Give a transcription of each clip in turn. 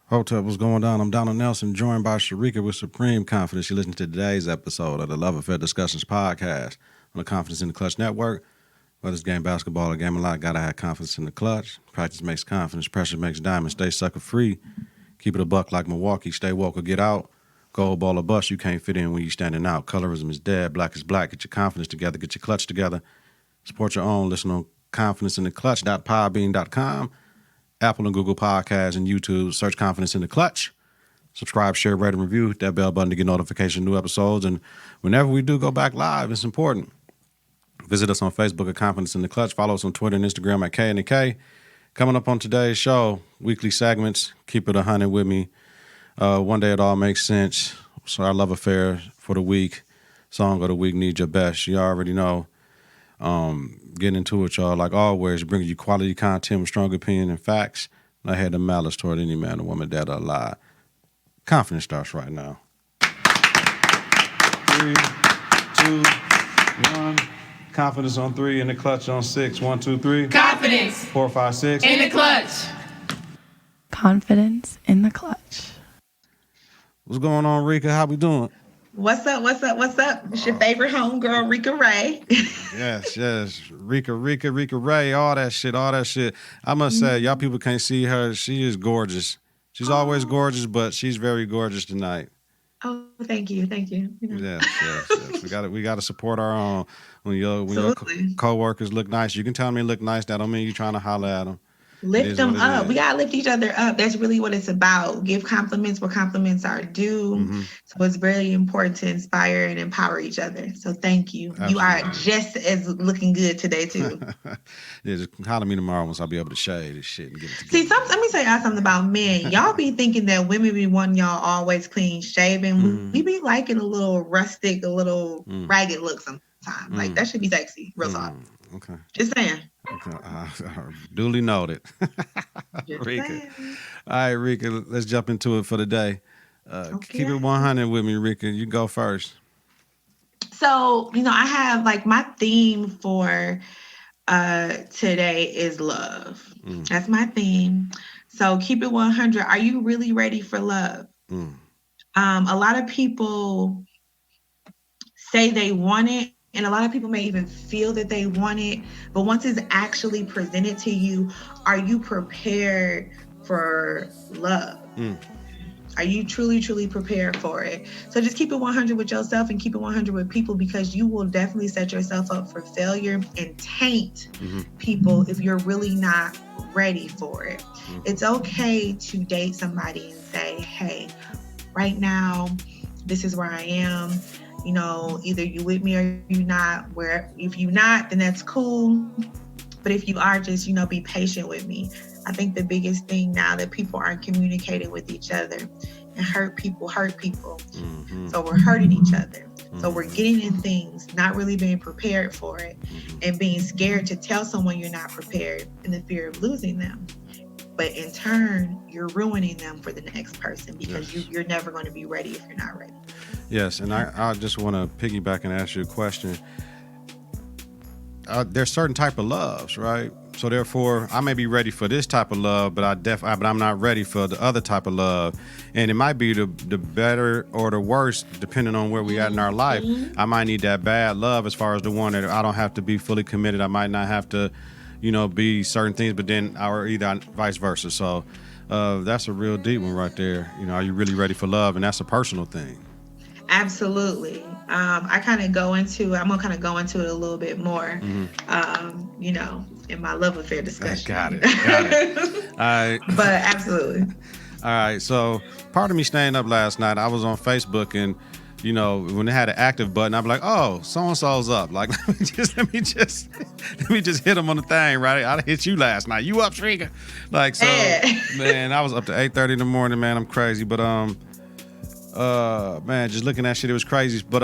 Hotel, what's going on? I'm Donald Nelson, joined by Sherika with Supreme Confidence. You listen to today's episode of the Love Affair Discussions podcast on the Confidence in the Klutch Network. Whether it's game basketball or game of life, gotta have confidence in the clutch. Practice makes confidence, pressure makes diamonds. Stay sucker free. Keep it a buck like Milwaukee. Stay woke or get out. Gold ball or bust, you can't fit in when you're standing out. Colorism is dead, black is black. Get your confidence together, get your clutch together. Support your own. Listen on confidenceintheclutch.podbean.com. Apple and Google Podcasts and YouTube. Search Confidence in the Klutch. Subscribe, share, rate, and review. Hit that bell button to get notifications of new episodes. And whenever we do go back live, it's important. Visit us on Facebook at Confidence in the Klutch. Follow us on Twitter and Instagram at K and the K. Coming up on today's show, weekly segments. Keep it 100 with me. One Day It All Makes Sense. So our love affair for the week. Song of the week, Need Your Best. You already know. Getting into it, y'all, like always, bringing you quality content with strong opinion and facts. I had the malice toward any man or woman, dead or alive. Confidence starts right now. 3, 2, 1. Confidence on 3, in the clutch on 6. 1, 2, 3. Confidence. 4, 5, 6. In the clutch. Confidence in the clutch. What's going on, Rika? How we doing? What's up? It's your favorite homegirl, Rika Ray. Yes. Rika Ray, all that shit. I must say, y'all people can't see her. She is gorgeous. She's always gorgeous, but she's very gorgeous tonight. Oh, thank you. You know. Yes. We got to support our own. When your co-workers look nice, you can tell them they look nice. That don't mean you're trying to holler at them. Lift them up. We gotta lift each other up. That's really what it's about. Give compliments where compliments are due. Mm-hmm. So it's very important to inspire and empower each other. So thank you. Absolutely. You are just as looking good today too. Yeah, just holler at me tomorrow once I'll be able to shave this shit and get it together. See, let me tell y'all something about men. Y'all be thinking that women be wanting y'all always clean shaven. Mm-hmm. We be liking a little rustic, a little ragged look sometimes. Like that should be sexy. Real talk. Okay. Just saying. Okay. Duly noted. Rika. All right, Rika, let's jump into it for the day. Keep it 100 with me, Rika. You go first. So, I have my theme for today is love. That's my theme. So keep it 100. Are you really ready for love? A lot of people say they want it. And a lot of people may even feel that they want it, but once it's actually presented to you, are you prepared for love? Are you truly, truly prepared for it? So just keep it 100 with yourself and keep it 100 with people, because you will definitely set yourself up for failure and taint people if you're really not ready for it. It's okay to date somebody and say, hey, right now, this is where I am. Either you with me or you not. If you not, then that's cool. But if you are, just, be patient with me. I think the biggest thing now that people aren't communicating with each other, and hurt people. So we're hurting each other. So we're getting in things, not really being prepared for it, and being scared to tell someone you're not prepared in the fear of losing them. But in turn, you're ruining them for the next person, because you're never going to be ready if you're not ready. Yes, and I just want to piggyback and ask you a question. There's certain type of loves, right? So therefore, I may be ready for this type of love, but I'm not ready for the other type of love. And it might be the better or the worse, depending on where we at in our life. I might need that bad love as far as the one that I don't have to be fully committed. I might not have to, be certain things, but then or either vice versa. So that's a real deep one right there. Are you really ready for love? And that's a personal thing. Absolutely. I'm gonna kind of go into it a little bit more, in my love affair discussion. Got it. All right. But absolutely. All right. So part of me staying up last night, I was on Facebook, and when they had an active button, I'd be like, oh, so-and-so's up. Like, let me just hit them on the thing, right? I hit you last night. You up, Sherika? Like, so, man, I was up to 8:30 in the morning, man. I'm crazy. But, man, just looking at shit, it was crazy. But,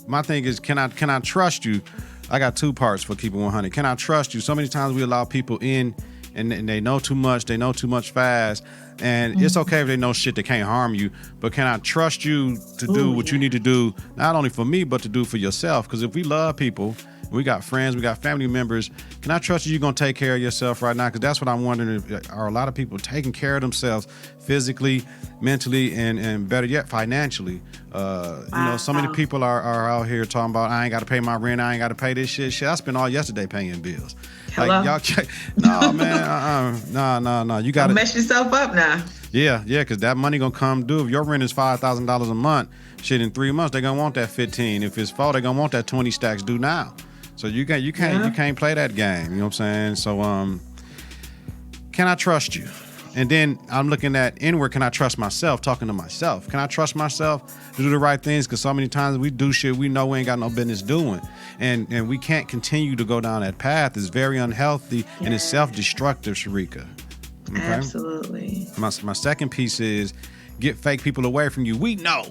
my thing is, can I trust you? I got two parts for keeping 100. Can I trust you? So many times we allow people in, and they know too much. They know too much fast. And it's okay if they know shit that can't harm you, but can I trust you to do what you need to do, not only for me, but to do for yourself? Because if we love people We got friends, we got family members. Can I trust you're going to take care of yourself right now? Because that's what I'm wondering. Are a lot of people taking care of themselves physically, mentally, and better yet, financially? So many people are out here talking about, I ain't got to pay my rent, I ain't got to pay this shit. I spent all yesterday paying bills. Hello? Like, y'all, no, man, no. You got to mess yourself up now. Yeah, because that money gonna come due. If your rent is $5,000 a month, shit, in 3 months they gonna want that 15. If it's 4, they gonna want that 20 stacks due now. So you can't play that game. You know what I'm saying? So can I trust you? And then I'm looking at inward. Can I trust myself? Talking to myself. Can I trust myself to do the right things? Because so many times we do shit we know we ain't got no business doing, and we can't continue to go down that path. It's very unhealthy and it's self-destructive, Sherika. Okay? Absolutely. My second piece is get fake people away from you. We know,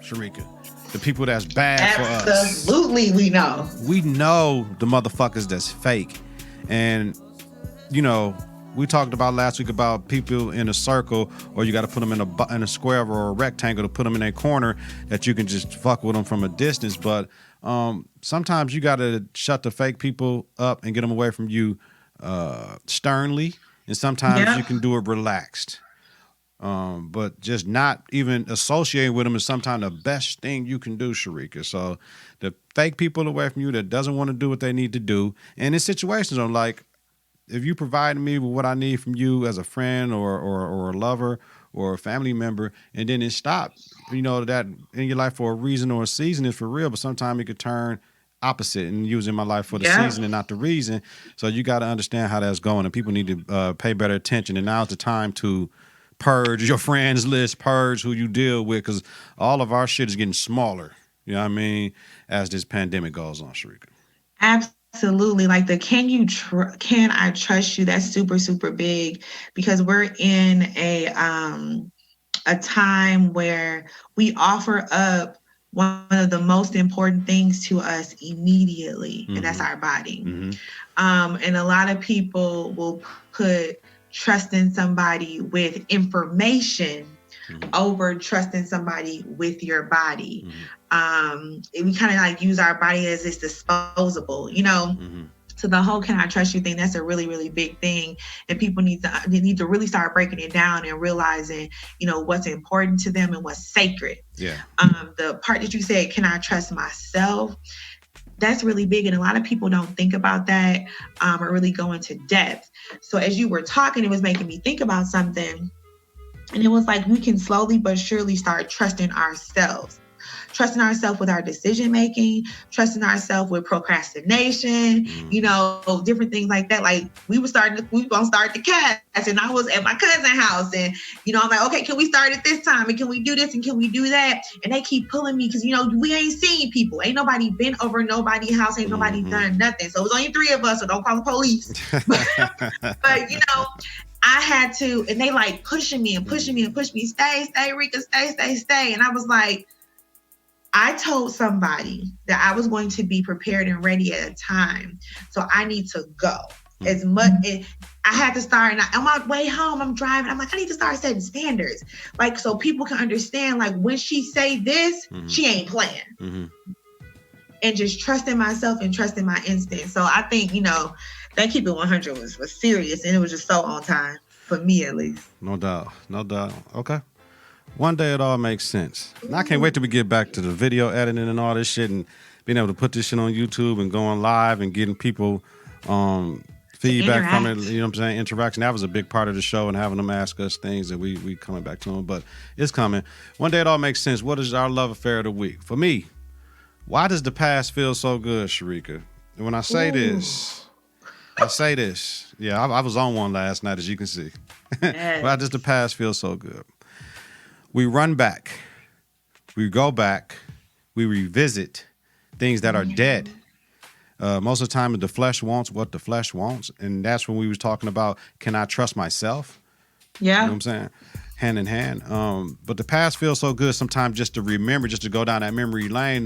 Sherika, the people that's bad for us. Absolutely, we know. We know the motherfuckers that's fake. And, we talked about last week about people in a circle, or you got to put them in a square or a rectangle to put them in a corner that you can just fuck with them from a distance. But sometimes you got to shut the fake people up and get them away from you sternly. And sometimes you can do it relaxed. But just not even associating with them is sometimes the best thing you can do, Sherika. So the fake people away from you that doesn't want to do what they need to do. And in situations, I'm like, if you provide me with what I need from you as a friend or a lover or a family member, and then it stops, that in your life for a reason or a season is for real, but sometimes it could turn opposite and using my life for the season and not the reason. So you got to understand how that's going, and people need to pay better attention. And now's the time to purge your friends list, purge who you deal with, because all of our shit is getting smaller. You know what I mean? As this pandemic goes on, Sherika. Absolutely. Like can I trust you? That's super, super big, because we're in a time where we offer up one of the most important things to us immediately, and that's our body. And a lot of people will put trusting somebody with information over trusting somebody with your body. We kind of like use our body as it's disposable, So the whole "can I trust you" thing, that's a really, really big thing. And people need to really start breaking it down and realizing, what's important to them and what's sacred. Yeah. The part that you said, "can I trust myself?" That's really big. And a lot of people don't think about that or really go into depth. So as you were talking, it was making me think about something. And it was like, we can slowly but surely start trusting ourselves with our decision making, trusting ourselves with procrastination, different things like that. Like we gonna start the cast, and I was at my cousin's house, and I'm like, okay, can we start at this time, and can we do this, and can we do that? And they keep pulling me because we ain't seen people, ain't nobody been over nobody's house, ain't nobody done nothing. So it was only 3 of us, so don't call the police. but I had to, and they like pushing me, stay, Rika, stay. And I was like, I told somebody that I was going to be prepared and ready at a time. So I need to go. As much as I had to start, and on my way home, I'm driving. I'm like, I need to start setting standards. Like, so people can understand, like, when she say this, she ain't playing. And just trusting myself and trusting my instincts. So I think, that Keep It 100 was serious, and it was just so on time for me, at least. No doubt. Okay. One day it all makes sense. And I can't wait till we get back to the video editing and all this shit, and being able to put this shit on YouTube and going live and getting people feedback from it. You know what I'm saying? Interaction. That was a big part of the show, and having them ask us things that we coming back to them. But it's coming. One day it all makes sense. What is our love affair of the week? For me, why does the past feel so good, Sherika? And when I say this, yeah, I was on one last night, as you can see. Yes. Why does the past feel so good? We run back, we go back, we revisit things that are dead. Most of the time, the flesh wants what the flesh wants, and that's when we was talking about, can I trust myself? Yeah. You know what I'm saying? Hand in hand. But the past feels so good sometimes, just to remember, just to go down that memory lane,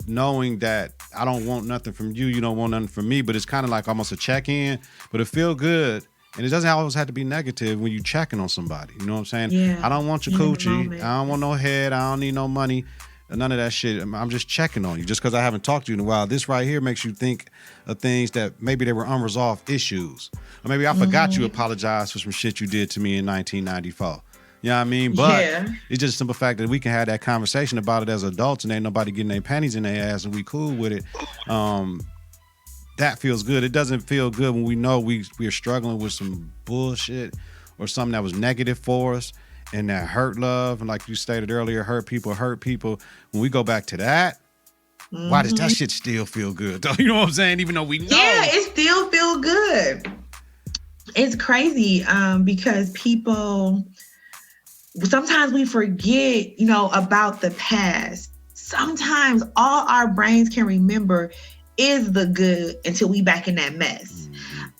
knowing that I don't want nothing from you, you don't want nothing from me, but it's kind of like almost a check-in, but it feel good. And it doesn't always have to be negative when you checking on somebody. You know what I'm saying? Yeah. I don't want your coochie. I don't want no head. I don't need no money. None of that shit. I'm just checking on you. Just because I haven't talked to you in a while, this right here makes you think of things that maybe they were unresolved issues. Or maybe I forgot you apologized for some shit you did to me in 1994. You know what I mean? But it's just a simple fact that we can have that conversation about it as adults and ain't nobody getting their panties in their ass and we cool with it. That feels good. It doesn't feel good when we know we're struggling with some bullshit or something that was negative for us and that hurt love. And like you stated earlier, hurt people. When we go back to that, why does that shit still feel good though? You know what I'm saying? Even though we know. Yeah, it still feel good. It's crazy because people, sometimes we forget, about the past. Sometimes all our brains can remember is the good until we back in that mess.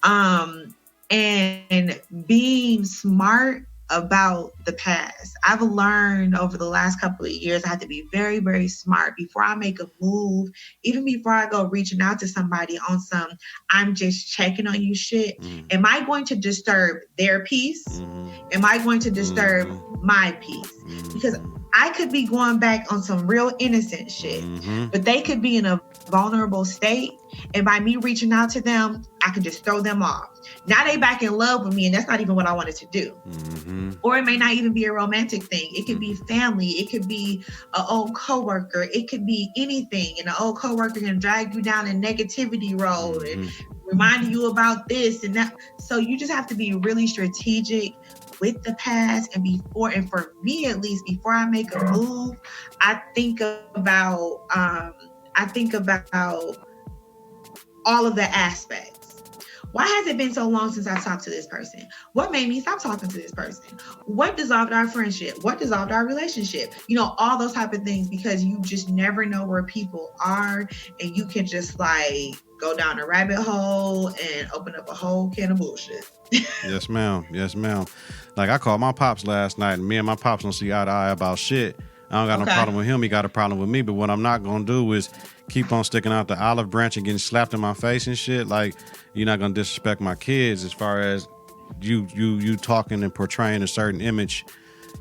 And being smart about the past. I've learned over the last couple of years, I have to be very, very smart before I make a move, even before I go reaching out to somebody on some, I'm just checking on you shit. Am I going to disturb their peace? Am I going to disturb my peace? Because I could be going back on some real innocent shit, but they could be in a vulnerable state. And by me reaching out to them, I can just throw them off. Now they back in love with me, and that's not even what I wanted to do. Or it may not even be a romantic thing. It could be family. It could be an old coworker. It could be anything. And an old coworker can drag you down a negativity road and reminding you about this and that. So you just have to be really strategic with the past. And for me at least, before I make a move, I think about all of the aspects. Why has it been so long since I talked to this person? What made me stop talking to this person? What dissolved our friendship? What dissolved our relationship? All those type of things, because you just never know where people are, and you can just go down a rabbit hole and open up a whole can of bullshit. Yes, ma'am. Like I called my pops last night, and me and my pops don't see eye to eye about shit. I don't got no problem with him. He got a problem with me. But what I'm not going to do is keep on sticking out the olive branch and getting slapped in my face and shit. Like, you're not going to disrespect my kids as far as you talking and portraying a certain image.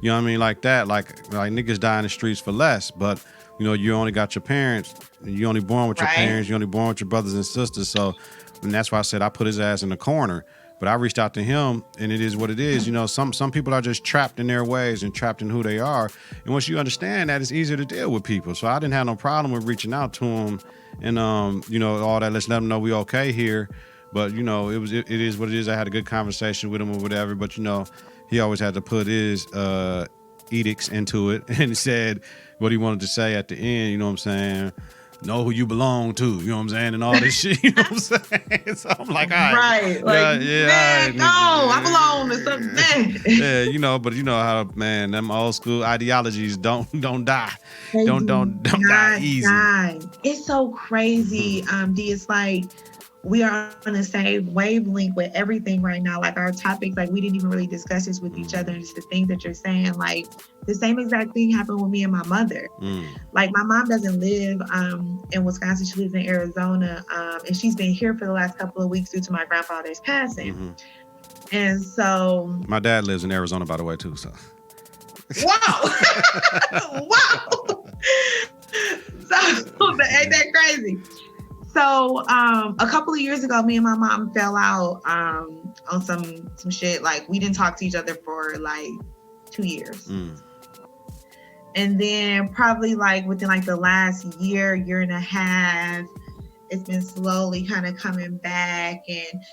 You know what I mean? Like that. Like niggas die in the streets for less. But, you only got your parents. You only born with your parents. You only born with your brothers and sisters. So, and that's why I said I put his ass in the corner. But I reached out to him, and it is what it is. Some people are just trapped in their ways and trapped in who they are. And once you understand that, it's easier to deal with people. So I didn't have no problem with reaching out to him and, all that. Let's let them know we okay here. But, it is what it is. I had a good conversation with him or whatever. But, he always had to put his edicts into it and said what he wanted to say at the end. You know what I'm saying? Know who you belong to, you know what I'm saying, and all this shit, you know what I'm saying? So I'm like, all right. Man, no, I belong to something. Yeah, but how, man, them old school ideologies don't die. Don't die easy. It's so crazy, D. It's like we are on the same wavelength with everything right now. Like our topics, we didn't even really discuss this with each other. And it's the things that you're saying, the same exact thing happened with me and my mother. Like my mom doesn't live in Wisconsin. She lives in Arizona. And she's been here for the last couple of weeks due to my grandfather's passing. And so my dad lives in Arizona, by the way, too. So wow. Wow. So ain't that crazy? So a couple of years ago, me and my mom fell out on some shit. We didn't talk to each other for 2 years. And then probably within the last year and a half, it's been slowly kind of coming back. And,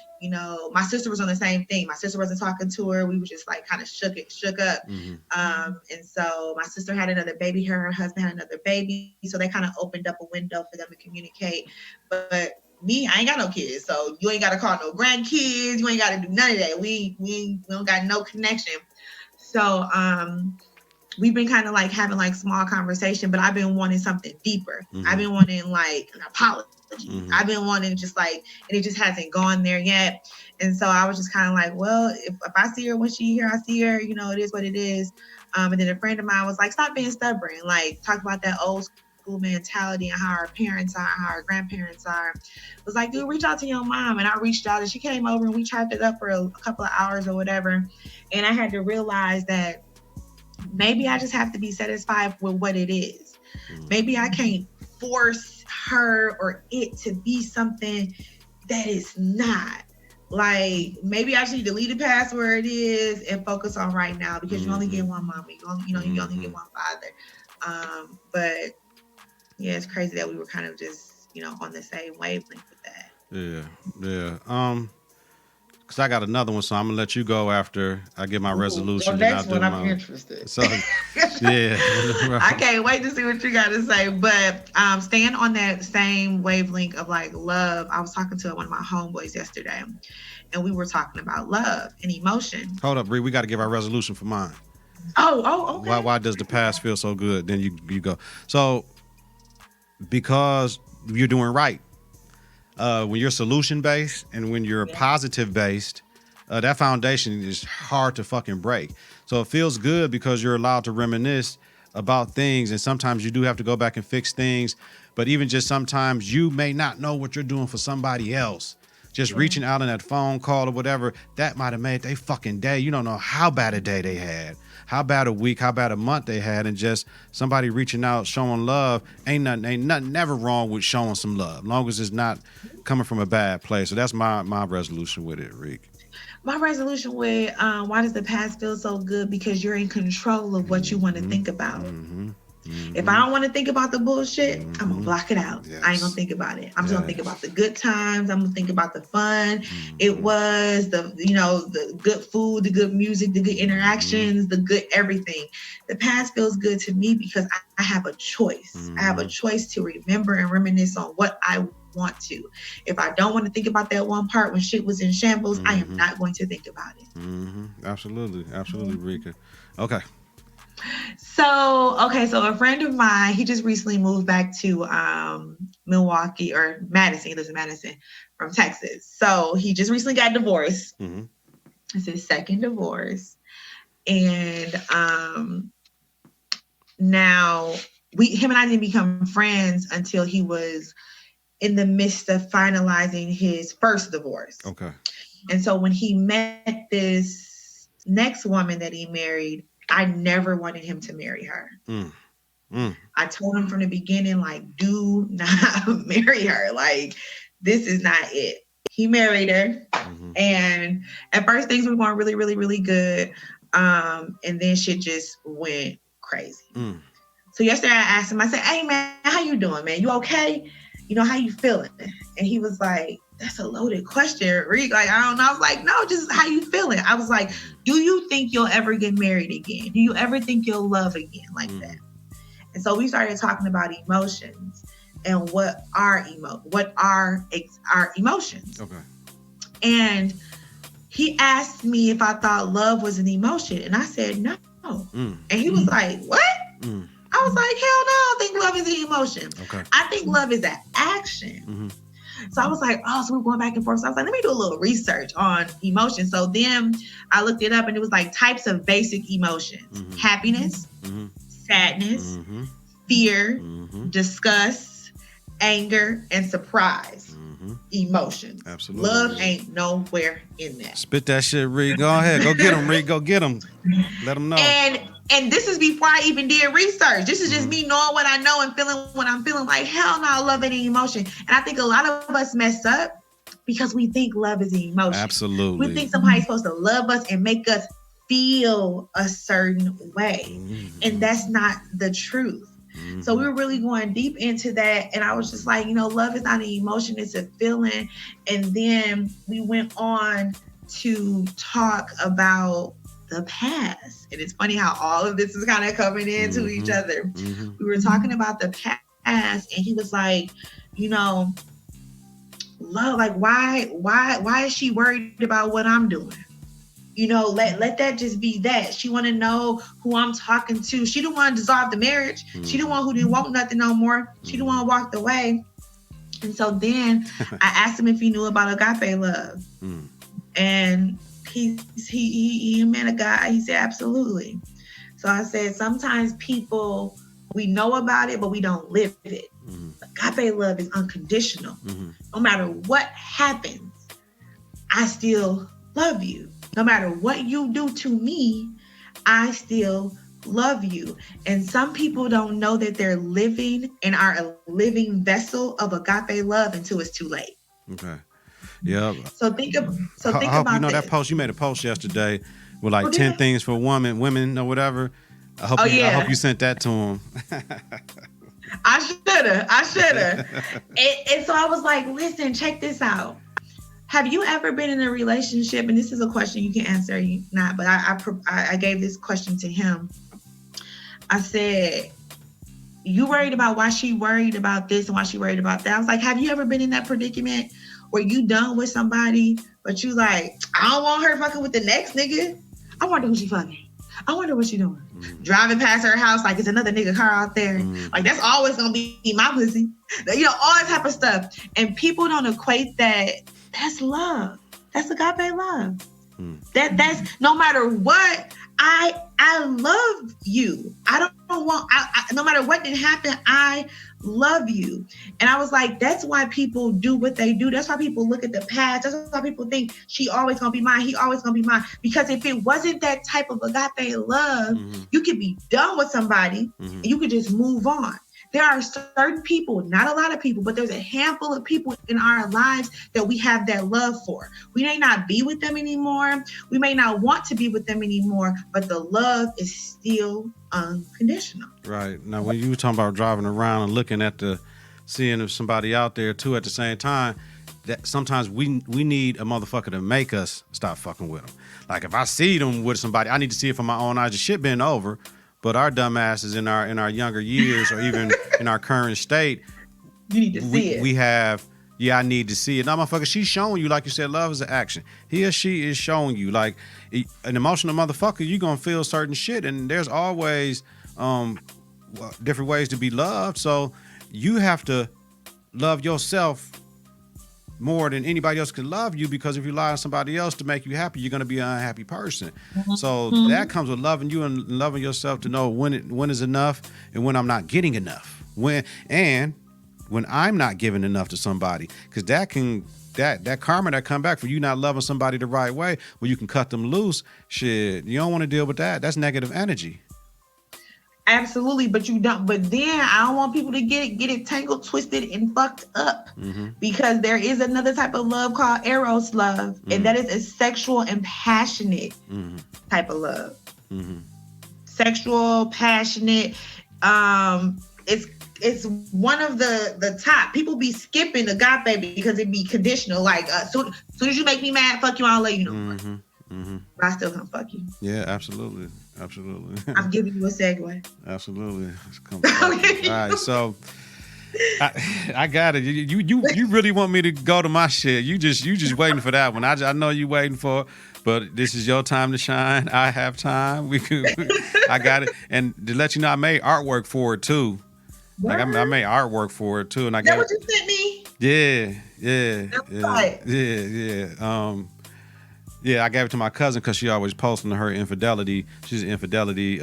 my sister was on the same thing. My sister wasn't talking to her. We were just kind of shook up. And so my sister had another baby. Her husband had another baby. So they kind of opened up a window for them to communicate. But me, I ain't got no kids. So you ain't got to call no grandkids. You ain't got to do none of that. We don't got no connection. So, we've been kind of having small conversation, but I've been wanting something deeper. I've been wanting an apology. I've been wanting just and it just hasn't gone there yet. And so I was just kind of well, if I see her when she here, I see her, it is what it is. And then a friend of mine was stop being stubborn. Talk about that old school mentality and how our parents are, how our grandparents are. It was dude, reach out to your mom. And I reached out and she came over and we chopped it up for a couple of hours or whatever. And I had to realize that maybe I just have to be satisfied with what it is. Maybe I can't force her or it to be something that it's not. Like, maybe I should delete it past where it is and focus on right now, because you only get one mama. You only get one father. But yeah, it's crazy that we were kind of just, on the same wavelength with that. Yeah. Cause I got another one, so I'm gonna let you go after I get my resolution. The next one, I'm interested. So, yeah. I can't wait to see what you got to say. But staying on that same wavelength of like love, I was talking to one of my homeboys yesterday, and we were talking about love and emotion. Hold up, Bree. We got to give our resolution for mine. Oh, okay. Why does the past feel so good? Then you go. So, because you're doing right. When you're solution based and when you're positive based, that foundation is hard to fucking break. So it feels good because you're allowed to reminisce about things, and sometimes you do have to go back and fix things. But even just sometimes you may not know what you're doing for somebody else. Just reaching out on that phone call or whatever, that might have made their fucking day. You don't know how bad a day they had, how bad a week, how bad a month they had, and just somebody reaching out, showing love. Ain't nothing never wrong with showing some love, as long as it's not coming from a bad place. So that's my resolution with it, Rick. My resolution with why does the past feel so good? Because you're in control of what you want to think about. If I don't want to think about the bullshit, I'm going to block it out. Yes. I ain't going to think about it. I'm just going to think about the good times. I'm going to think about the fun. It was the good food, the good music, the good interactions, the good everything. The past feels good to me because I have a choice. I have a choice to remember and reminisce on what I want to. If I don't want to think about that one part when shit was in shambles, I am not going to think about it. Absolutely, Rika. Okay. So a friend of mine, he just recently moved back to Milwaukee or Madison. He lives in Madison from Texas. So he just recently got divorced. It's his second divorce. And now him and I didn't become friends until he was in the midst of finalizing his first divorce. Okay. And so when he met this next woman that he married, I never wanted him to marry her. I told him from the beginning, like, do not marry her. Like, this is not it. He married her. And at first things were going really, really, really good. And then shit just went crazy. So yesterday I asked him, I said, hey man, how you doing, man? You okay? How you feeling? And he was like, that's a loaded question, Reek. Like, I don't know. I was like, no, just how you feeling? I was like, do you think you'll ever get married again? Do you ever think you'll love again like that? And so we started talking about emotions and what are our emotions. Okay. And he asked me if I thought love was an emotion. And I said, no. And he was like, what? I was like, hell no, I don't think love is an emotion. Okay. I think love is an action. So I was like, so we're going back and forth. So I was like, let me do a little research on emotion. So then I looked it up and it was like types of basic emotions. Happiness, sadness, fear, disgust, anger, and surprise. Emotions. Absolutely. Love ain't nowhere in there. Spit that shit, Reed. Go ahead. Go get him, Reed. Go get him. Let him know. And this is before I even did research. This is just me knowing what I know and feeling what I'm feeling. Like, hell no, love ain't an emotion. And I think a lot of us mess up because we think love is an emotion. Absolutely. We think somebody's supposed to love us and make us feel a certain way. And that's not the truth. So we were really going deep into that. And I was just like, love is not an emotion, it's a feeling. And then we went on to talk about the past. And it's funny how all of this is kind of coming into each other. We were talking about the past and he was like, love, like why is she worried about what I'm doing? Let that just be that. She want to know who I'm talking to. She didn't want to dissolve the marriage. She the one who didn't want nothing no more. She the one who walked away. And so then I asked him if he knew about agape love. And he a man of God. He said, absolutely. So I said, sometimes people, we know about it, but we don't live it. Agape love is unconditional. No matter what happens, I still love you. No matter what you do to me, I still love you. And some people don't know that they're living and are a living vessel of agape love until it's too late. Okay. Yeah. So think I hope you about know that this. post. You made a post yesterday with like Oh, did 10 I? things for women or whatever. Oh I hope yeah. you sent that to him. I shoulda. And so I was like, listen, check this out. Have you ever been in a relationship? And this is a question you can answer, you not, but I gave this question to him. I said, you worried about why she worried about this and why she worried about that. I was like, have you ever been in that predicament where you done with somebody, but you like, I don't want her fucking with the next nigga. I wonder who she fucking. I wonder what she doing. Driving past her house like it's another nigga car out there. Like that's always gonna be my pussy. You know, all that type of stuff. And people don't equate that. That's love. That's agape love. That's no matter what. I love you. I don't want. No matter what did happen, I love you. And I was like, that's why people do what they do. That's why people look at the past. That's why people think she always gonna be mine. He always gonna be mine. Because if it wasn't that type of agape love, you could be done with somebody and you could just move on. There are certain people, not a lot of people, but there's a handful of people in our lives that we have that love for. We may not be with them anymore. We may not want to be with them anymore, but the love is still unconditional. Right. Now, when you were talking about driving around and looking at seeing if somebody out there too at the same time, that sometimes we need a motherfucker to make us stop fucking with them. Like if I see them with somebody, I need to see it for my own eyes. The shit been over. But our dumbasses in our younger years or even in our current state, you need to see it. We have, I need to see it. Now, motherfucker, she's showing you, like you said, love is an action. He or she is showing you, like an emotional motherfucker, you're gonna feel certain shit, and there's always different ways to be loved. So you have to love yourself more than anybody else can love you, because if you rely on somebody else to make you happy, you're going to be an unhappy person. So that comes with loving you and loving yourself to know when is enough and when I'm not getting enough. When I'm not giving enough to somebody, because that karma that come back for you not loving somebody the right way, where you can cut them loose, shit, you don't want to deal with that. That's negative energy. Absolutely, but you don't. But then I don't want people to get it tangled, twisted, and fucked up, because there is another type of love called eros love, and that is a sexual and passionate type of love. Sexual, passionate. It's one of the top. People be skipping agape because it be conditional. Like soon as you make me mad, fuck you, I'll let you know. But I still can't fuck you. Yeah, absolutely. I'm giving you a segue. Absolutely. All right, so I got it. You really want me to go to my shit? You just waiting for that one. I know you waiting for it, but this is your time to shine. I have time. I got it. And to let you know, I made artwork for it too. Like I made artwork for it too, and I got. That what you sent me? Yeah. Yeah, I gave it to my cousin because she always posting her infidelity. She's an infidelity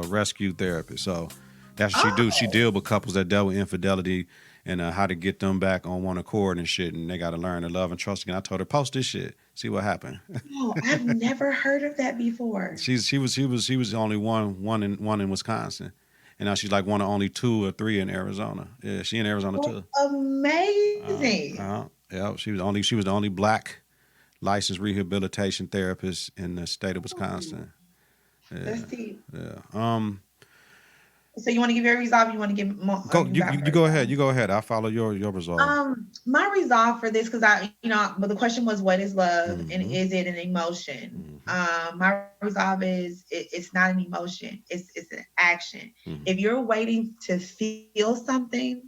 rescue therapist. So that's what she do. She deal with couples that dealt with infidelity and how to get them back on one accord and shit. And they got to learn to love and trust again. I told her, post this shit. See what happened. Oh, I've never heard of that before. She was the only one in Wisconsin. And now she's like one of only 2 or 3 in Arizona. Yeah, she in Arizona too. Amazing. Yeah, she was the only black licensed rehabilitation therapist in the state of Wisconsin. Yeah. Let's see. Yeah. So you want to give your resolve? You want to give more? You go ahead. You go ahead. I'll follow your resolve. My resolve for this, because but the question was, what is love, and is it an emotion? My resolve is it's not an emotion. It's an action. If you're waiting to feel something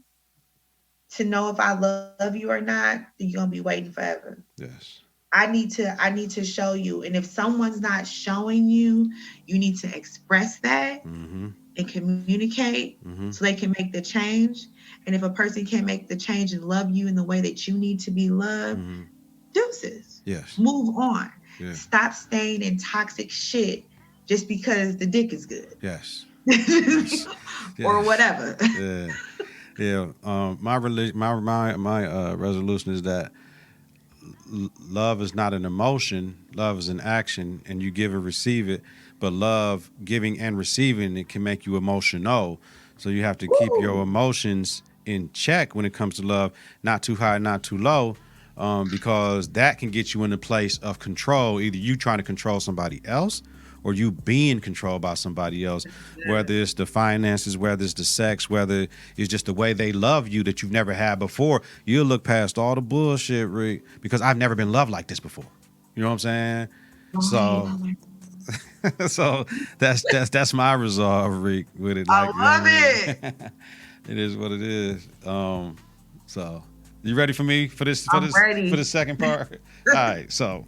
to know if I love you or not, then you're gonna be waiting forever. Yes. I need to show you, and if someone's not showing you, you need to express that. And communicate so they can make the change. And if a person can't make the change and love you in the way that you need to be loved, deuces. Yes. Move on. Yeah. Stop staying in toxic shit just because the dick is good. Yes. Or whatever. Yeah. My resolution is that love is not an emotion. Love is an action, and you give and receive it. But love, giving and receiving, it can make you emotional. So you have to keep your emotions in check when it comes to love, not too high, not too low, because that can get you in a place of control. Either you trying to control somebody else, or you being controlled by somebody else, whether it's the finances, whether it's the sex, whether it's just the way they love you that you've never had before. You'll look past all the bullshit, Rick, because I've never been loved like this before. You know what I'm saying? So, so that's my resolve, Rick, with it. I Like, you know love what I it. mean? It is what it is. So you ready for me for this I'm ready. for the second part? All right, so.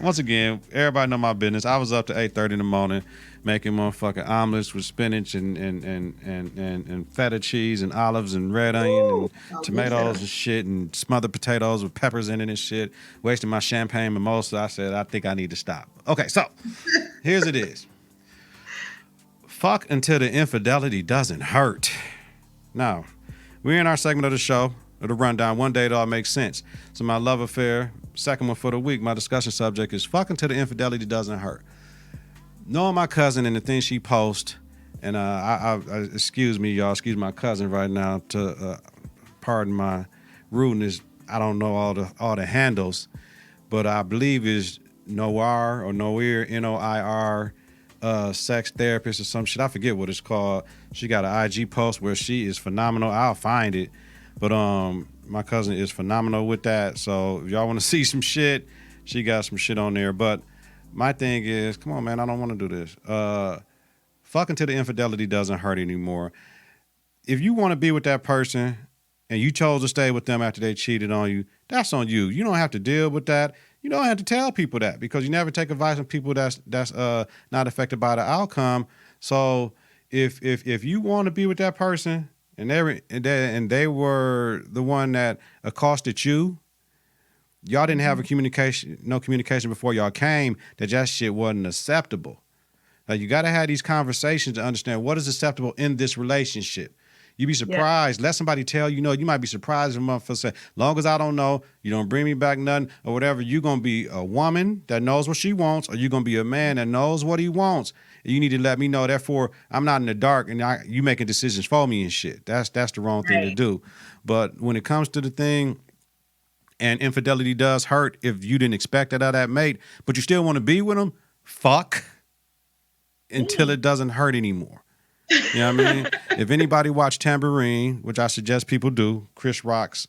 Once again, everybody know my business. I was up to 8:30 in the morning making motherfucking omelets with spinach and feta cheese and olives and red onion and tomatoes and shit and smothered potatoes with peppers in it and shit. Wasting my champagne mimosa. I said, I think I need to stop. Okay, so here's it is. Fuck until the infidelity doesn't hurt. Now, we're in our segment of the show, of the rundown. One day it all makes sense. So my love affair, second one for the week, my discussion subject is fuck until the infidelity doesn't hurt. Knowing my cousin and the things she posts, and I excuse me, y'all, excuse my cousin right now to pardon my rudeness. I don't know all the handles, but I believe is Noir or Noir, Noir, sex therapist or some shit. I forget what it's called. She got an IG post where she is phenomenal. I'll find it. But my cousin is phenomenal with that. So if y'all want to see some shit, she got some shit on there. But my thing is, come on, man, I don't want to do this. Fuck until the infidelity doesn't hurt anymore. If you want to be with that person and you chose to stay with them after they cheated on you, that's on you. You don't have to deal with that. You don't have to tell people that because you never take advice from people that's not affected by the outcome. So if you want to be with that person and they were the one that accosted you, y'all didn't have no communication before y'all came, that shit wasn't acceptable. Now you got to have these conversations to understand what is acceptable in this relationship. You be surprised. Let somebody tell you, you might be surprised if a motherfucker say, long as I don't know, you don't bring me back nothing or whatever, you're going to be a woman that knows what she wants or you're going to be a man that knows what he wants. And you need to let me know. Therefore, I'm not in the dark and you making decisions for me and shit. That's the wrong thing to do. But when it comes to the thing, and infidelity does hurt if you didn't expect that out of that mate, but you still want to be with him, fuck until it doesn't hurt anymore. You know what I mean? If anybody watched Tambourine, which I suggest people do, Chris Rock's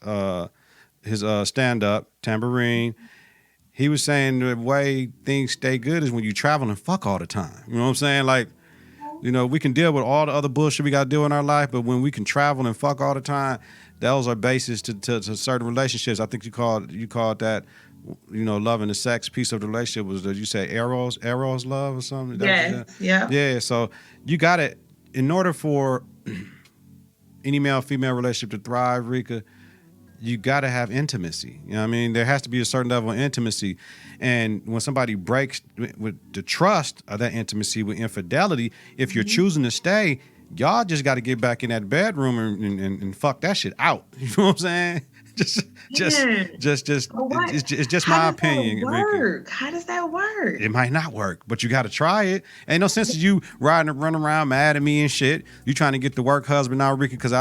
his stand-up, Tambourine, he was saying the way things stay good is when you travel and fuck all the time. You know what I'm saying? Like, we can deal with all the other bullshit we got to do in our life, but when we can travel and fuck all the time, those are bases to certain relationships. I think you called that, love and the sex piece of the relationship was that you say eros love or something. Yeah. So you got it. In order for any male-female relationship to thrive, Rika, you got to have intimacy. You know what I mean? There has to be a certain level of intimacy. And when somebody breaks with the trust of that intimacy with infidelity, if you're choosing to stay, y'all just got to get back in that bedroom and fuck that shit out. You know what I'm saying? It's just my opinion. How does that work? It might not work, but you got to try it. Ain't no sense of you running around mad at me and shit. You trying to get the work husband now, Ricky, because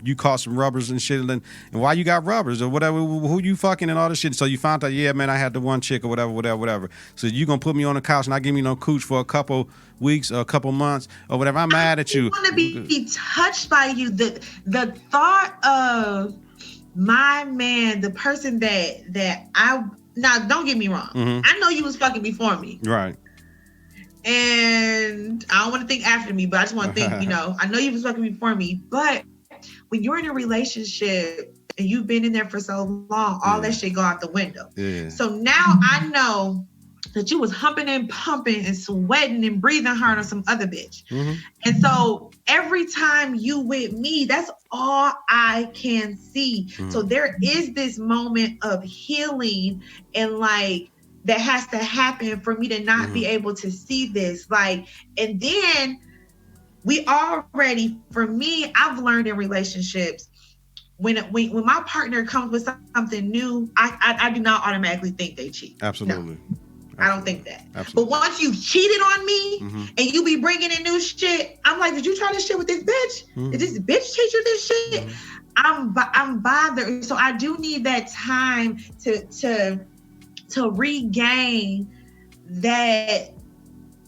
you caught some rubbers and shit. And why you got rubbers or whatever? Who you fucking and all this shit? So you found out, yeah, man, I had the one chick or whatever. So you gonna put me on the couch and not give me no cooch for a couple weeks or a couple months or whatever? I'm mad at you. I want to be touched by you. The thought of my man, the person that I now don't get me wrong. I know you was fucking before me. Right. And I don't want to think after me, but I just want to think, I know you was fucking before me. But when you're in a relationship and you've been in there for so long, all that shit go out the window. Yeah. So now I know that you was humping and pumping and sweating and breathing hard on some other bitch. And so every time you with me, that's all I can see. So there is this moment of healing and that has to happen for me to not be able to see this. And then for me, I've learned in relationships, when my partner comes with something new, I do not automatically think they cheat. Absolutely. No. I don't think that. Absolutely. But once you've cheated on me and you be bringing in new shit, I'm like, did you try this shit with this bitch? Did this bitch teach you this shit? I'm bothered. So I do need that time to regain that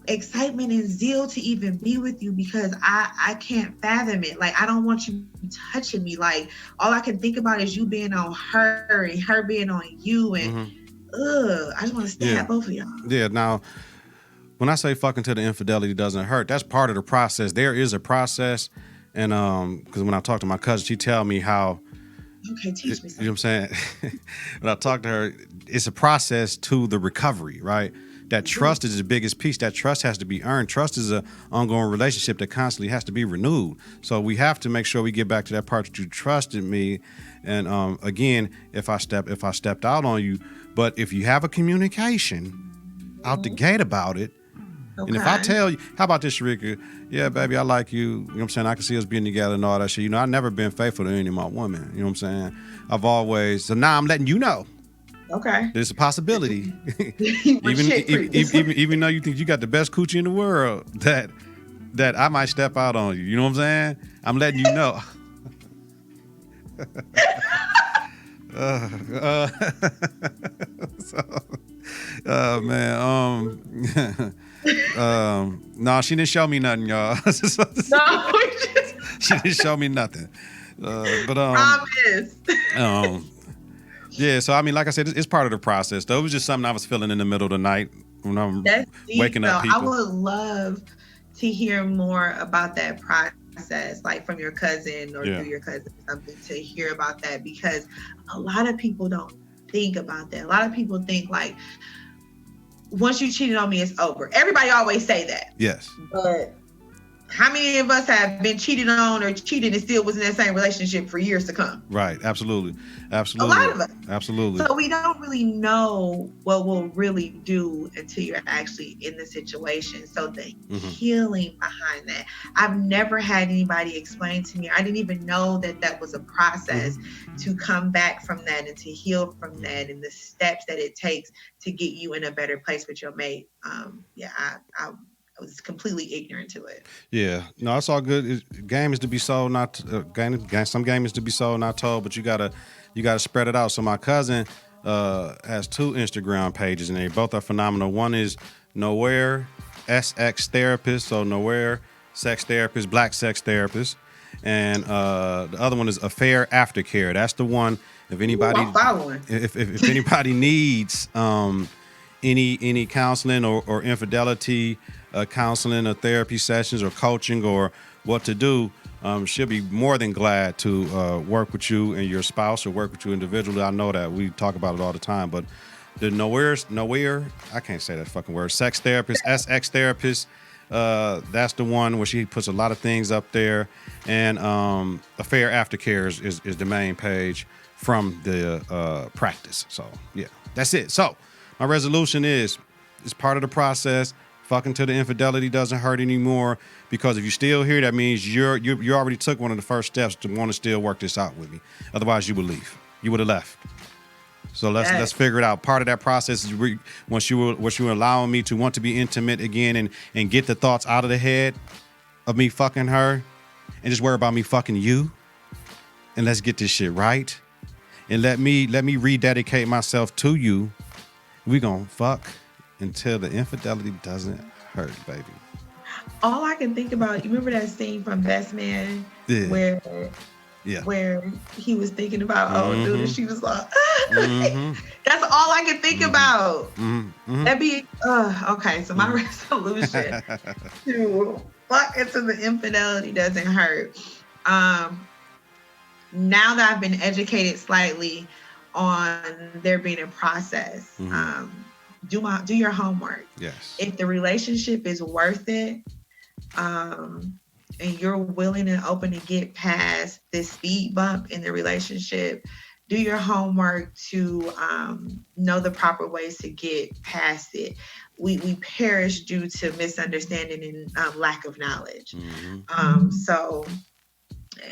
excitement and zeal to even be with you, because I can't fathom it. Like, I don't want you touching me. Like, all I can think about is you being on her and her being on you, and I just want to stab both of y'all. Yeah. Now, when I say fucking to the infidelity doesn't hurt, that's part of the process. There is a process, and because when I talk to my cousin, she tell me how. Okay, teach me something. You know what I'm saying? When I talk to her, it's a process to the recovery, right? That trust is the biggest piece. That trust has to be earned. Trust is an ongoing relationship that constantly has to be renewed. So we have to make sure we get back to that part that you trusted me. And again, if I stepped out on you, but if you have a communication out the gate about it, and if I tell you, how about this, Sherika? Yeah, baby, I like you. You know what I'm saying? I can see us being together and all that shit. You know, I've never been faithful to any of my women. You know what I'm saying? I've always. So now I'm letting you know. Okay. There's a possibility. even though you think you got the best coochie in the world, that I might step out on you. You know what I'm saying? I'm letting you know. Man. No, she didn't show me nothing, y'all. No, she didn't show me nothing. Promise. Yeah, so I mean, like I said, it's part of the process. Though it was just something I was feeling in the middle of the night when I'm waking up people. I would love to hear more about that process, like from your cousin or through your cousin, something, to hear about that, because a lot of people don't think about that. A lot of people think like, once you cheated on me, it's over. Everybody always say that. Yes. But how many of us have been cheated on or cheated and still was in that same relationship for years to come? Right. Absolutely. A lot of us. Absolutely. So we don't really know what we'll really do until you're actually in the situation. So the healing behind that. I've never had anybody explain to me. I didn't even know that was a process to come back from that and to heal from that, and the steps that it takes to get you in a better place with your mate. I was completely ignorant to it. Yeah, no, it's all good. Game is to be sold, not some game is to be sold, not told. But you gotta spread it out. So my cousin has 2 Instagram pages, and they both are phenomenal. One is Nowhere SX Therapist, so Nowhere Sex Therapist, Black Sex Therapist, and the other one is Affair Aftercare. That's the one. If anybody, if anybody needs any counseling or infidelity counseling or therapy sessions or coaching or what to do, she'll be more than glad to work with you and your spouse or work with you individually. I know that we talk about it all the time, but the Nowhere, I can't say that fucking word, Sex Therapist, SX Therapist, that's the one where she puts a lot of things up there. And Affair Aftercare is the main page from the practice. So yeah, that's it. So my resolution is, it's part of the process. Fucking to the infidelity doesn't hurt anymore, because if you're still here, that means you already took one of the first steps to want to still work this out with me. Otherwise, you would leave. You would have left. So let's figure it out. Part of that process is once you were allowing me to want to be intimate again and get the thoughts out of the head of me fucking her, and just worry about me fucking you, and let's get this shit right, and let me rededicate myself to you. We gonna fuck until the infidelity doesn't hurt, baby. All I can think about, you remember that scene from Best Man where he was thinking about old dude, and she was like, that's all I can think about. That'd be okay. So my resolution to fuck until the infidelity doesn't hurt. Now that I've been educated slightly on there being a process, do your homework. Yes. If the relationship is worth it, and you're willing and open to get past this speed bump in the relationship, do your homework to know the proper ways to get past it. We perish due to misunderstanding and lack of knowledge. So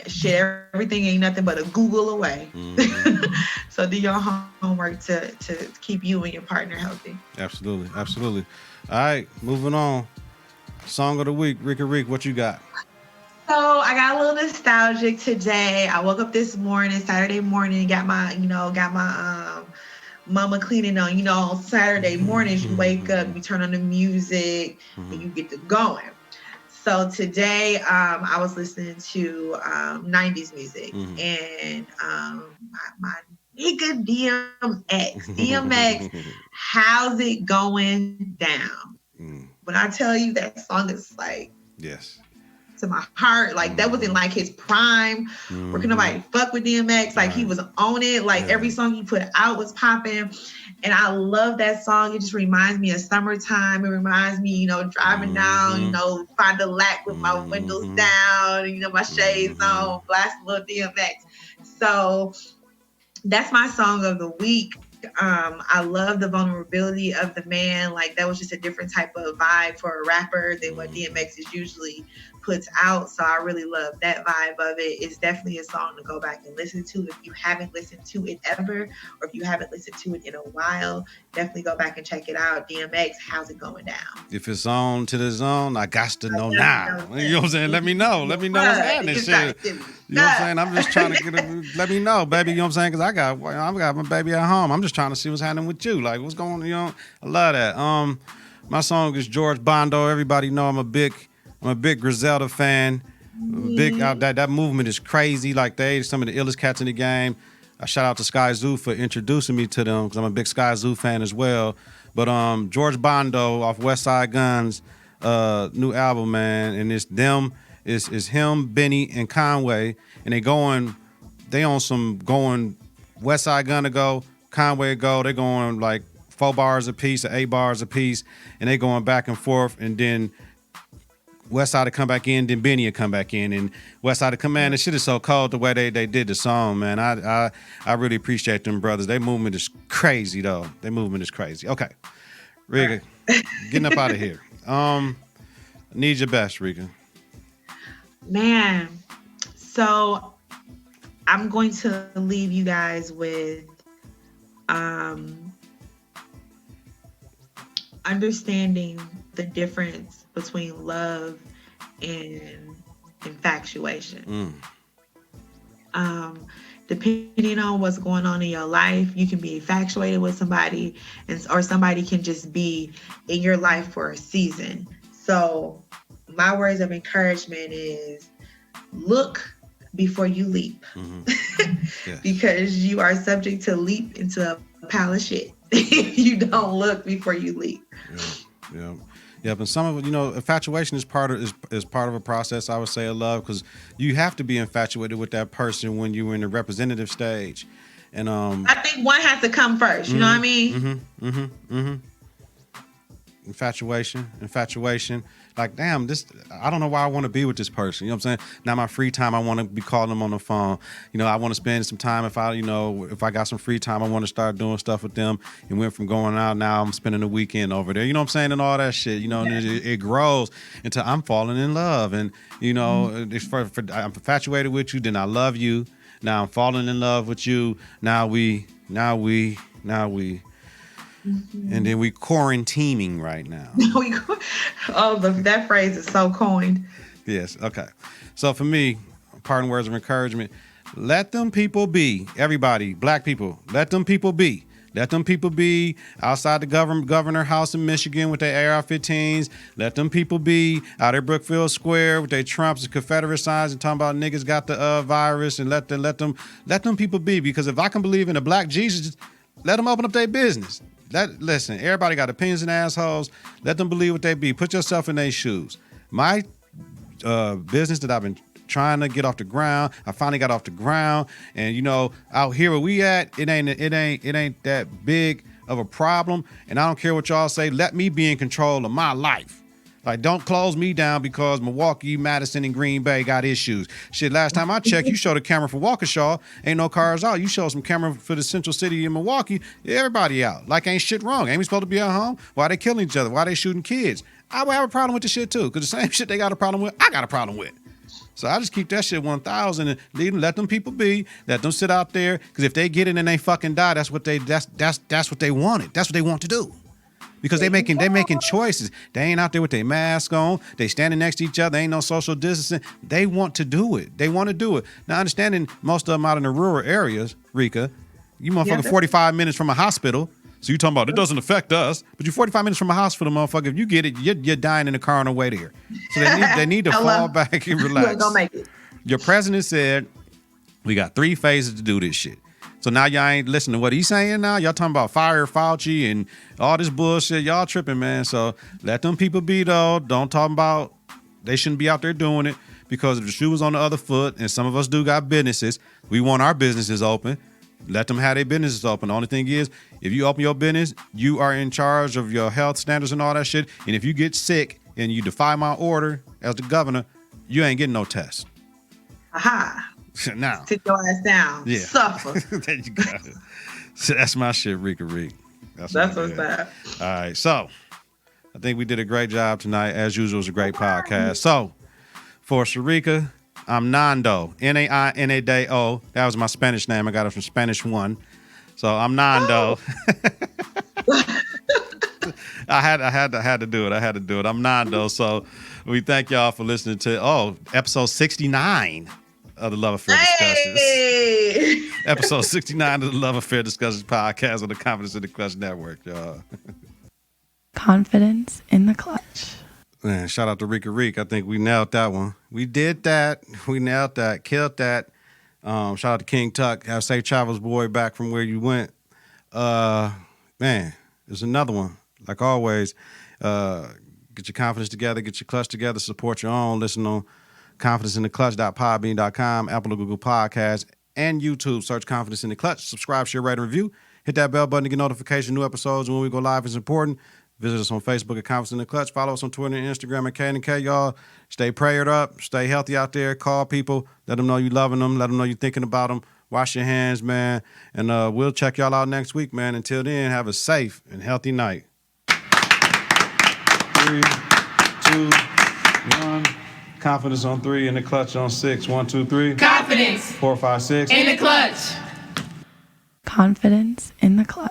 shit, everything ain't nothing but a Google away. Mm-hmm. So do your homework to keep you and your partner healthy. Absolutely, absolutely. All right, moving on. Song of the week, Rika Rick, what you got? So I got a little nostalgic today. I woke up this morning, Saturday morning, got my, got my mama cleaning on. On Saturday mornings you wake up, you turn on the music, and you get to going. So today, I was listening to 90s music, and my nigga DMX, how's it going down? When I tell you that song is like, Yes. to my heart, like that was in like his prime, where can nobody fuck with DMX, like he was on it, like every song he put out was popping, and I love that song. It just reminds me of summertime. It reminds me, driving down, Fond du Lac with my windows down, my shades on, blasting little DMX. So that's my song of the week. I love the vulnerability of the man. Like that was just a different type of vibe for a rapper than what DMX is usually puts out. So I really love that vibe of it. It's definitely a song to go back and listen to if you haven't listened to it ever, or if you haven't listened to it in a while. Definitely go back and check it out. DMX, how's it going down? If it's on to the zone, I got to know now. You know what I'm saying? Let me know. Let me know what's happening. Shit. You know what I'm saying? I'm just trying to let me know, baby. You know what I'm saying? Because I've got my baby at home. I'm just trying to see what's happening with you. Like what's going on? I love that. My song is George Bondo. Everybody know I'm a big Griselda fan. Big that movement is crazy. Like they some of the illest cats in the game. I shout out to Sky Zoo for introducing me to them because I'm a big Sky Zoo fan as well. But George Bondo off West Side Guns new album, man, and it's them, is him, Benny, and Conway, and they on some going West Side Gun to go, Conway to go. They going like 4 bars a piece or 8 bars a piece, and they going back and forth, and then West Side to come back in, then Benny will come back in, and West Side to come in. The shit is so cold the way they did the song, man. I really appreciate them brothers. Their movement is crazy though. Their movement is crazy. Okay, Rika, getting up out of here. Need your best, Rika. Man, so I'm going to leave you guys with understanding the difference between love and infatuation. Depending on what's going on in your life, you can be infatuated with somebody, or somebody can just be in your life for a season. So my words of encouragement is look before you leap. Yes. Because you are subject to leap into a pile of shit if you don't look before you leap. Yeah, but some of it, infatuation is part of a process, I would say, of love, because you have to be infatuated with that person when you're in the representative stage, and I think one has to come first. You know what I mean? Infatuation. Like, damn, I don't know why I want to be with this person. You know what I'm saying? Now my free time, I want to be calling them on the phone. I want to spend some time. If I got some free time, I want to start doing stuff with them. And went from going out, now I'm spending the weekend over there. You know what I'm saying? And all that shit. And it grows until I'm falling in love. And it's I'm infatuated with you. Then I love you. Now I'm falling in love with you. Now we. And then we quarantining right now. That phrase is so coined. Yes. Okay. So for me, parting words of encouragement: let them people be. Everybody, black people, let them people be. Let them people be outside the governor house in Michigan with their AR-15s. Let them people be out at Brookfield Square with their Trumps and Confederate signs and talking about niggas got the virus. And let them people be. Because if I can believe in a black Jesus, let them open up their business. Listen, everybody got opinions and assholes. Let them believe what they be. Put yourself in their shoes. My business that I've been trying to get off the ground, I finally got off the ground. And out here where we at, it ain't that big of a problem. And I don't care what y'all say. Let me be in control of my life. Like, don't close me down because Milwaukee, Madison, and Green Bay got issues. Shit, last time I checked, you showed a camera for Waukesha, ain't no cars out. You showed some camera for the central city in Milwaukee, everybody out. Like, ain't shit wrong. Ain't we supposed to be at home? Why they killing each other? Why they shooting kids? I would have a problem with the shit, too, because the same shit they got a problem with, I got a problem with. So I just keep that shit 1,000 and let them people be. Let them sit out there. Because if they get it and they fucking die, that's what they wanted. That's what they want to do. Because they making choices. They ain't out there with their mask on. They standing next to each other. Ain't no social distancing. They want to do it. They want to do it. Now, understanding most of them out in the rural areas, Rika, you motherfucking 45 minutes from a hospital. So you talking about it doesn't affect us, but you're 45 minutes from a hospital, motherfucker. If you get it, you're dying in the car on the way there. So they need to fall back and relax. Gonna make it. Your president said we got 3 phases to do this shit. So now y'all ain't listening to what he's saying now. Y'all talking about fire Fauci and all this bullshit. Y'all tripping, man. So let them people be, though. Don't talk about they shouldn't be out there doing it, because if the shoe was on the other foot, and some of us do got businesses, we want our businesses open. Let them have their businesses open. The only thing is, if you open your business, you are in charge of your health standards and all that shit. And if you get sick and you defy my order as the governor, you ain't getting no test. Aha. Now. Sit your ass down. Yeah. Suffer. There you got it. So that's my shit, Rika Reek. That's what's up. All right. So I think we did a great job tonight. As usual, it was a great podcast. So for Sherika, I'm Nando, Nainado. That was my Spanish name. I got it from Spanish 1. So I'm Nando. I had to do it. I'm Nando. So we thank y'all for listening to episode 69 of the Love Affair Discussions. Episode 69 of the Love Affair Discussions podcast on the Confidence in the Clutch Network, y'all. Confidence in the Clutch. Man, shout out to Rika Reek. I think we nailed that one. We did that. We nailed that. Killed that. Shout out to King Tuck. Have safe travels, boy, back from where you went. Man, there's another one. Like always, get your confidence together. Get your clutch together. Support your own. Listen on confidenceintheclutch.podbean.com, Apple or Google Podcasts, and YouTube. Search Confidence in the Clutch. Subscribe, share, rate, and review. Hit that bell button to get notification. New episodes when we go live is important. Visit us on Facebook at Confidence in the Clutch. Follow us on Twitter and Instagram at K&K, y'all. Stay prayed up. Stay healthy out there. Call people. Let them know you loving them. Let them know you thinking about them. Wash your hands, man. And we'll check y'all out next week, man. Until then, have a safe and healthy night. 3, 2, 1. Confidence on 3 and the clutch on 6. 1, 2, 3. Confidence 4, 5, 6. in the clutch. Confidence in the Clutch.